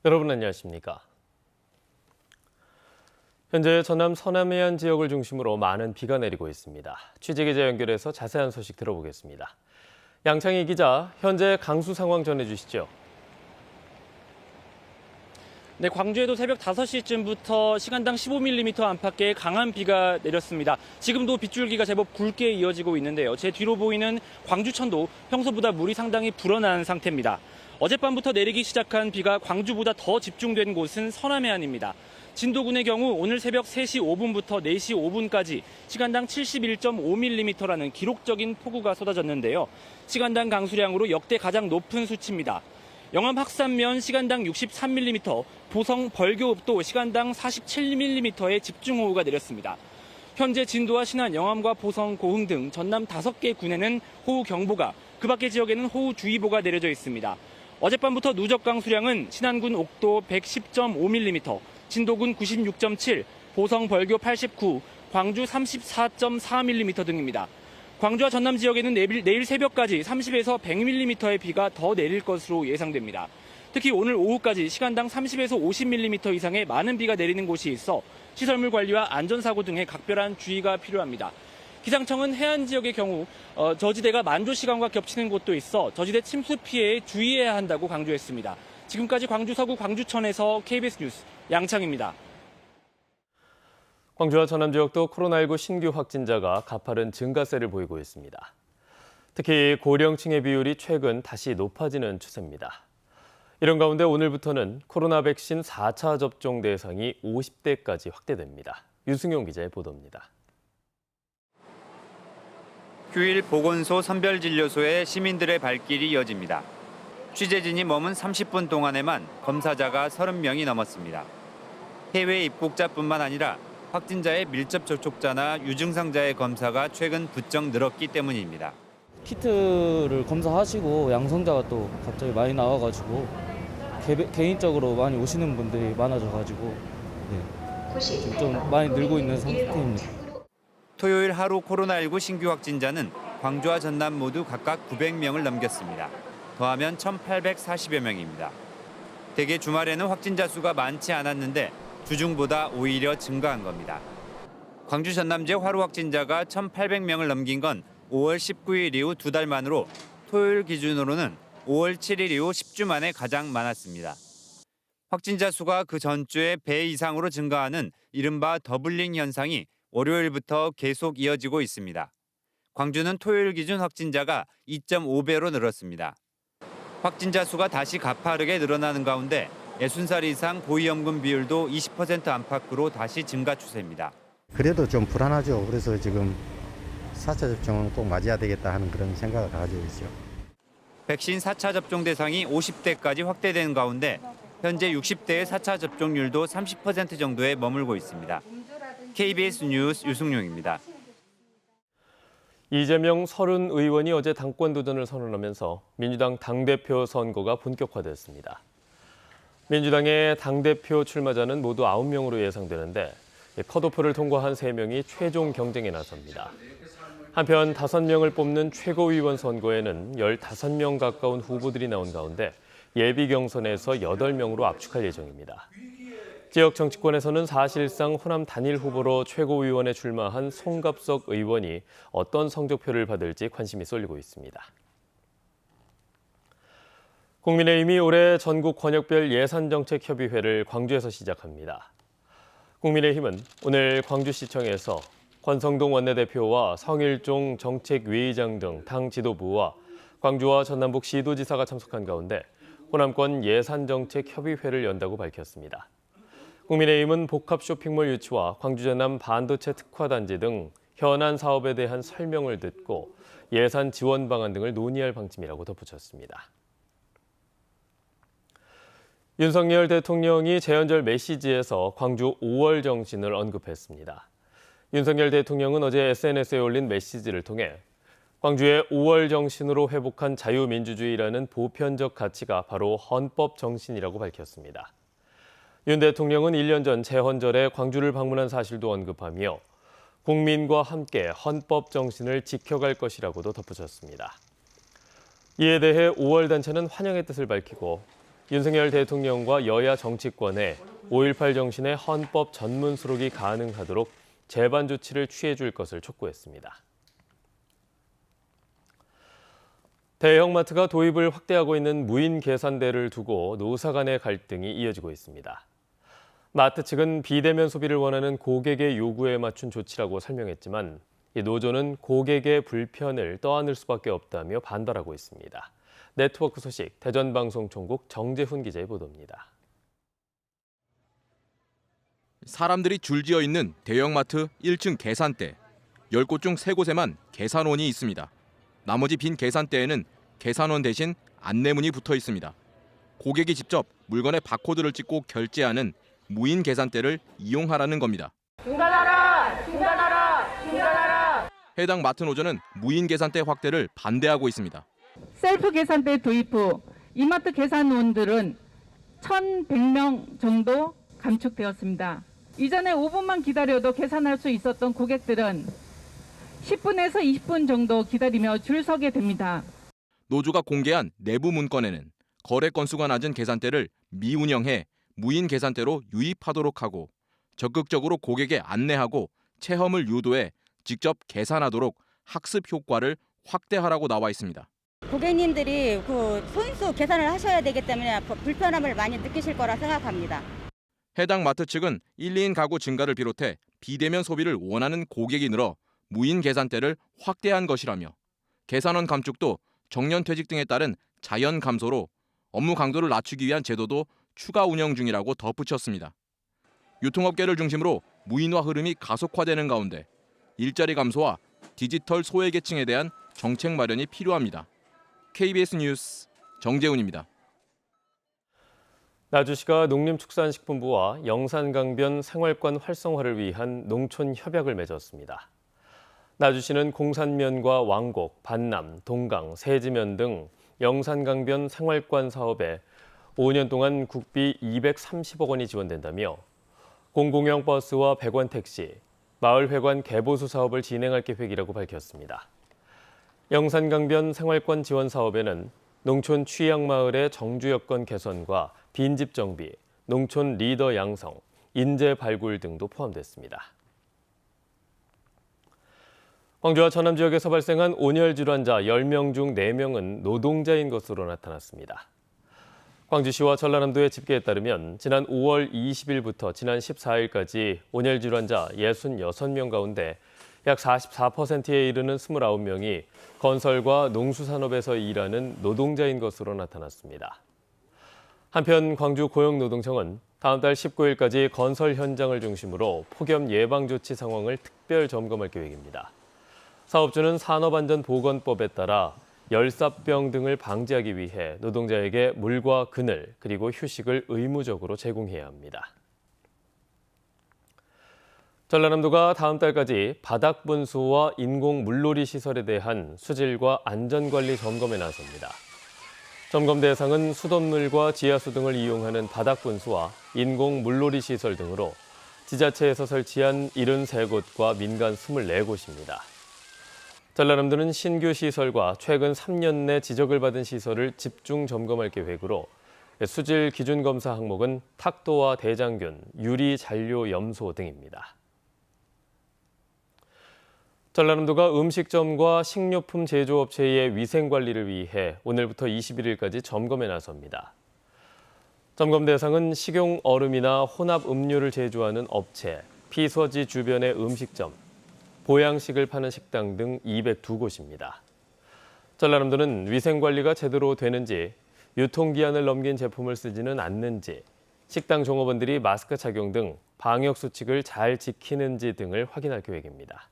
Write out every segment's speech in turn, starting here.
여러분 안녕하십니까? 현재 전남 서남해안 지역을 중심으로 많은 비가 내리고 있습니다. 취재기자 연결해서 자세한 소식 들어보겠습니다. 양창희 기자, 현재 강수 상황 전해주시죠. 네, 광주에도 새벽 5시쯤부터 시간당 15mm 안팎의 강한 비가 내렸습니다. 지금도 빗줄기가 제법 굵게 이어지고 있는데요. 제 뒤로 보이는 광주천도 평소보다 물이 상당히 불어난 상태입니다. 어젯밤부터 내리기 시작한 비가 광주보다 더 집중된 곳은 서남해안입니다. 진도군의 경우 오늘 새벽 3시 5분부터 4시 5분까지 시간당 71.5mm라는 기록적인 폭우가 쏟아졌는데요. 시간당 강수량으로 역대 가장 높은 수치입니다. 영암 학산면 시간당 63mm, 보성 벌교읍도 시간당 47mm의 집중호우가 내렸습니다. 현재 진도와 신안, 영암과 보성, 고흥 등 전남 5개 군에는 호우경보가, 그 밖의 지역에는 호우주의보가 내려져 있습니다. 어젯밤부터 누적 강수량은 신안군 옥도 110.5mm, 진도군 96.7, 보성 벌교 89, 광주 34.4mm 등입니다. 광주와 전남 지역에는 내일 새벽까지 30에서 100mm의 비가 더 내릴 것으로 예상됩니다. 특히 오늘 오후까지 시간당 30에서 50mm 이상의 많은 비가 내리는 곳이 있어 시설물 관리와 안전사고 등의 각별한 주의가 필요합니다. 기상청은 해안 지역의 경우 저지대가 만조 시간과 겹치는 곳도 있어 저지대 침수 피해에 주의해야 한다고 강조했습니다. 지금까지 광주 서구 광주천에서 KBS 뉴스 양창입니다. 광주와 전남 지역도 코로나19 신규 확진자가 가파른 증가세를 보이고 있습니다. 특히 고령층의 비율이 최근 다시 높아지는 추세입니다. 이런 가운데 오늘부터는 코로나 백신 4차 접종 대상이 50대까지 확대됩니다. 유승용 기자의 보도입니다. 휴일 보건소 선별진료소에 시민들의 발길이 이어집니다. 취재진이 머문 30분 동안에만 검사자가 30명이 넘었습니다. 해외 입국자뿐만 아니라 확진자의 밀접 접촉자나 유증상자의 검사가 최근 부쩍 늘었기 때문입니다. 키트를 검사하시고 양성자가 또 갑자기 많이 나와가지고 개인적으로 많이 오시는 분들이 많아져가지고 좀 많이 늘고 있는 상태입니다. 토요일 하루 코로나19 신규 확진자는 광주와 전남 모두 각각 900명을 넘겼습니다. 더하면 1,840여 명입니다. 대개 주말에는 확진자 수가 많지 않았는데 주중보다 오히려 증가한 겁니다. 광주 전남 지역 하루 확진자가 1,800명을 넘긴 건 5월 19일 이후 2달 만으로 토요일 기준으로는 5월 7일 이후 10주 만에 가장 많았습니다. 확진자 수가 그 전주에 배 이상으로 증가하는 이른바 더블링 현상이 월요일부터 계속 이어지고 있습니다. 광주는 토요일 기준 확진자가 2.5배로 늘었습니다. 확진자 수가 다시 가파르게 늘어나는 가운데 60살 이상 고위험군 비율도 20% 안팎으로 다시 증가 추세입니다. 그래도 좀 불안하죠. 그래서 지금 4차 접종은 꼭 맞아야 되겠다 하는 그런 생각을 가지고 있죠. 백신 4차 접종 대상이 50대까지 확대되는 가운데 현재 60대의 4차 접종률도 30% 정도에 머물고 있습니다. KBS 뉴스 유승용입니다. 이재명 서른 의원이 어제 당권 도전을 선언하면서 민주당 당대표 선거가 본격화됐습니다. 민주당의 당대표 출마자는 모두 9명으로 예상되는데 컷오프를 통과한 3명이 최종 경쟁에 나섭니다. 한편 5명을 뽑는 최고위원 선거에는 15명 가까운 후보들이 나온 가운데 예비 경선에서 8명으로 압축할 예정입니다. 지역 정치권에서는 사실상 호남 단일 후보로 최고위원에 출마한 송갑석 의원이 어떤 성적표를 받을지 관심이 쏠리고 있습니다. 국민의힘이 올해 전국 권역별 예산정책협의회를 광주에서 시작합니다. 국민의힘은 오늘 광주시청에서 권성동 원내대표와 성일종 정책위의장 등 당 지도부와 광주와 전남북 시도지사가 참석한 가운데 호남권 예산정책협의회를 연다고 밝혔습니다. 국민의힘은 복합 쇼핑몰 유치와 광주 전남 반도체 특화단지 등 현안 사업에 대한 설명을 듣고 예산 지원 방안 등을 논의할 방침이라고 덧붙였습니다. 윤석열 대통령이 재연절 메시지에서 광주 5월 정신을 언급했습니다. 윤석열 대통령은 어제 SNS에 올린 메시지를 통해 광주의 5월 정신으로 회복한 자유민주주의라는 보편적 가치가 바로 헌법 정신이라고 밝혔습니다. 윤 대통령은 1년 전 재헌절에 광주를 방문한 사실도 언급하며 국민과 함께 헌법 정신을 지켜갈 것이라고도 덧붙였습니다. 이에 대해 5월 단체는 환영의 뜻을 밝히고 윤석열 대통령과 여야 정치권에 5.18 정신의 헌법 전문 수록이 가능하도록 제반 조치를 취해줄 것을 촉구했습니다. 대형마트가 도입을 확대하고 있는 무인 계산대를 두고 노사 간의 갈등이 이어지고 있습니다. 마트 측은 비대면 소비를 원하는 고객의 요구에 맞춘 조치라고 설명했지만 노조는 고객의 불편을 떠안을 수밖에 없다며 반발하고 있습니다. 네트워크 소식 대전방송총국 정재훈 기자의 보도입니다. 사람들이 줄지어 있는 대형마트 1층 계산대. 10곳 중 3곳에만 계산원이 있습니다. 나머지 빈 계산대에는 계산원 대신 안내문이 붙어 있습니다. 고객이 직접 물건의 바코드를 찍고 결제하는 무인 계산대를 이용하라는 겁니다. 중단하라! 중단하라! 중단하라! 해당 마트 노조는 무인 계산대 확대를 반대하고 있습니다. 셀프 계산대 도입 후 이마트 계산원들은 1,100명 정도 감축되었습니다. 이전에 5분만 기다려도 계산할 수 있었던 고객들은 10분에서 20분 정도 기다리며 줄 서게 됩니다. 노조가 공개한 내부 문건에는 거래 건수가 낮은 계산대를 미운영해 무인 계산대로 유입하도록 하고 적극적으로 고객에 안내하고 체험을 유도해 직접 계산하도록 학습 효과를 확대하라고 나와 있습니다. 고객님들이 소인수 계산을 하셔야 되기 때문에 불편함을 많이 느끼실 거라 생각합니다. 해당 마트 측은 1, 2인 가구 증가를 비롯해 비대면 소비를 원하는 고객이 늘어 무인 계산대를 확대한 것이라며 계산원 감축도 정년퇴직 등에 따른 자연 감소로 업무 강도를 낮추기 위한 제도도 추가 운영 중이라고 덧붙였습니다. 유통업계를 중심으로 무인화 흐름이 가속화되는 가운데 일자리 감소와 디지털 소외계층에 대한 정책 마련이 필요합니다. KBS 뉴스 정재훈입니다. 나주시가 농림축산식품부와 영산강변 생활권 활성화를 위한 농촌 협약을 맺었습니다. 나주시는 공산면과 왕곡, 반남, 동강, 세지면 등 영산강변 생활권 사업에 5년 동안 국비 230억 원이 지원된다며 공공형 버스와 100원 택시, 마을회관 개보수 사업을 진행할 계획이라고 밝혔습니다. 영산강변 생활권 지원 사업에는 농촌 취약마을의 정주 여건 개선과 빈집 정비, 농촌 리더 양성, 인재 발굴 등도 포함됐습니다. 광주와 전남 지역에서 발생한 온열 질환자 10명 중 4명은 노동자인 것으로 나타났습니다. 광주시와 전라남도의 집계에 따르면 지난 5월 20일부터 지난 14일까지 온열 질환자 66명 가운데 약 44%에 이르는 29명이 건설과 농수산업에서 일하는 노동자인 것으로 나타났습니다. 한편 광주 고용노동청은 다음 달 19일까지 건설 현장을 중심으로 폭염 예방 조치 상황을 특별 점검할 계획입니다. 사업주는 산업안전보건법에 따라 열사병 등을 방지하기 위해 노동자에게 물과 그늘 그리고 휴식을 의무적으로 제공해야 합니다. 전라남도가 다음 달까지 바닥 분수와 인공 물놀이 시설에 대한 수질과 안전관리 점검에 나섭니다. 점검 대상은 수돗물과 지하수 등을 이용하는 바닥 분수와 인공 물놀이 시설 등으로 지자체에서 설치한 73곳과 민간 24곳입니다. 전라남도는 신규 시설과 최근 3년 내 지적을 받은 시설을 집중 점검할 계획으로 수질 기준 검사 항목은 탁도와 대장균, 유리 잔료 염소 등입니다. 전라남도가 음식점과 식료품 제조업체의 위생관리를 위해 오늘부터 21일까지 점검에 나섭니다. 점검 대상은 식용 얼음이나 혼합 음료를 제조하는 업체, 피서지 주변의 음식점, 보양식을 파는 식당 등 202곳입니다. 전라남도는 위생관리가 제대로 되는지, 유통기한을 넘긴 제품을 쓰지는 않는지, 식당 종업원들이 마스크 착용 등 방역수칙을 잘 지키는지 등을 확인할 계획입니다.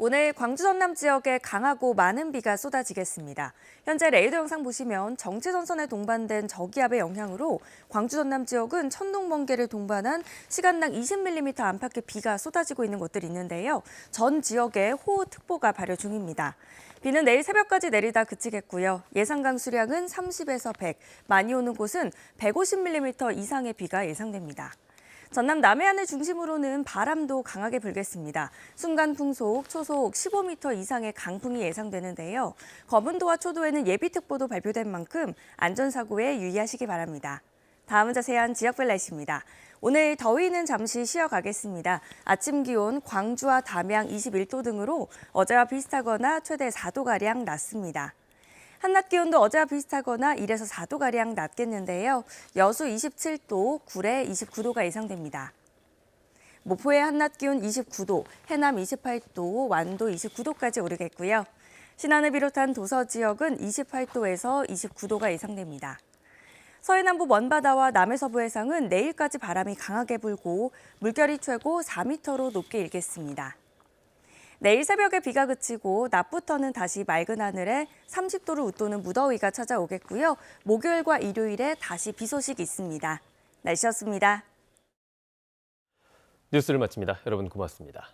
오늘 광주 전남 지역에 강하고 많은 비가 쏟아지겠습니다. 현재 레이더 영상 보시면 정체 전선에 동반된 저기압의 영향으로 광주 전남 지역은 천둥 번개를 동반한 시간당 20mm 안팎의 비가 쏟아지고 있는 곳들이 있는데요. 전 지역에 호우특보가 발효 중입니다. 비는 내일 새벽까지 내리다 그치겠고요. 예상 강수량은 30에서 100, 많이 오는 곳은 150mm 이상의 비가 예상됩니다. 전남 남해안을 중심으로는 바람도 강하게 불겠습니다. 순간 풍속, 초속 15m 이상의 강풍이 예상되는데요. 거문도와 초도에는 예비특보도 발표된 만큼 안전사고에 유의하시기 바랍니다. 다음은 자세한 지역별 날씨입니다. 오늘 더위는 잠시 쉬어가겠습니다. 아침 기온 광주와 담양 21도 등으로 어제와 비슷하거나 최대 4도가량 낮습니다. 한낮 기온도 어제와 비슷하거나 1에서 4도가량 낮겠는데요. 여수 27도, 구례 29도가 예상됩니다. 모포의 한낮 기온 29도, 해남 28도, 완도 29도까지 오르겠고요. 신안을 비롯한 도서 지역은 28도에서 29도가 예상됩니다. 서해남부 먼바다와 남해서부 해상은 내일까지 바람이 강하게 불고 물결이 최고 4m로 높게 일겠습니다. 내일 새벽에 비가 그치고 낮부터는 다시 맑은 하늘에 30도를 웃도는 무더위가 찾아오겠고요. 목요일과 일요일에 다시 비 소식이 있습니다. 날씨였습니다. 뉴스를 마칩니다. 여러분 고맙습니다.